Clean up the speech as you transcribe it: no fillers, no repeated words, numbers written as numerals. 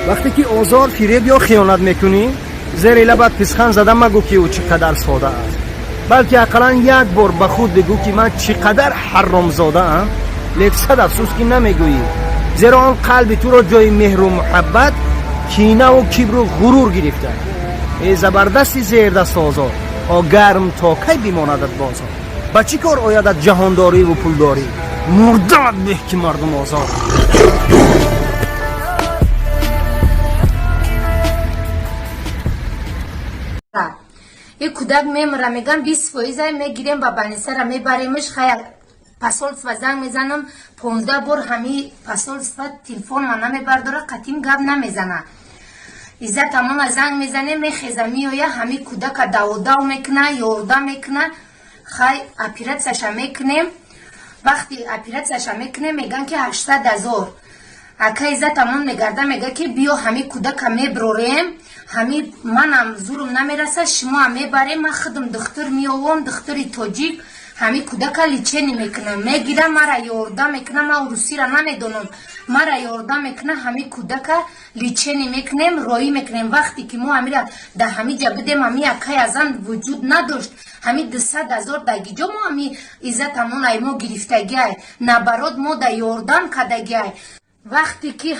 وقتی که آزار، فریب یا خیانت میکنی زیر لبت پسخند زدن مگو که او چقدر ساده است، بلکه اقلا یک بار به خود بگو که من چقدر حرامزاده ام، لیکن صد افسوس که نمیگویی، زیرا آن قلب تو را جای مهر و محبت کینه و کبر و غرور گرفته. ای زبردستی زیردست آزار، گرم تا کی بماندت بازار؟ با چی کار آیدت جهانداری و پولداری؟ مردمت به که مردم آزار. یک کودک میمره میگن 20% میگیریم با بنیسر میبریمش خیلی پاسولس و زنگ میزنم 15 بار همی پاسولس و تلفن من نمیبرداره قطیم گپ نمیزنه. عزت همون زنگ میزنه میخیزه میویه همی کودک داو میکنه یورده میکنه خیلی اپیراتسش میکنیم. وقتی اپیراتسش میکنیم میگن که 800,000. اکا عزت همون میگرده میگه که بیا همی کودک میبروریم، همی منم زورم نمیرسه شما میبریم، من خودم دختر میوام دختری تاجیک همی کودک لیچنی میکنه میگیره مرا یورده میکنه، من روسی را نمیدونم مرا یورده میکنه همی کودک لیچنی میکنیم روی میکنیم. وقتی که ما همی را ده همی جا بدیم همی اکای ازم وجود نداشت همی 200,000 دگی جا ما همی عزت همون ای ما گرفتگی نبراد ما ده یوردان کدگی. وقتی که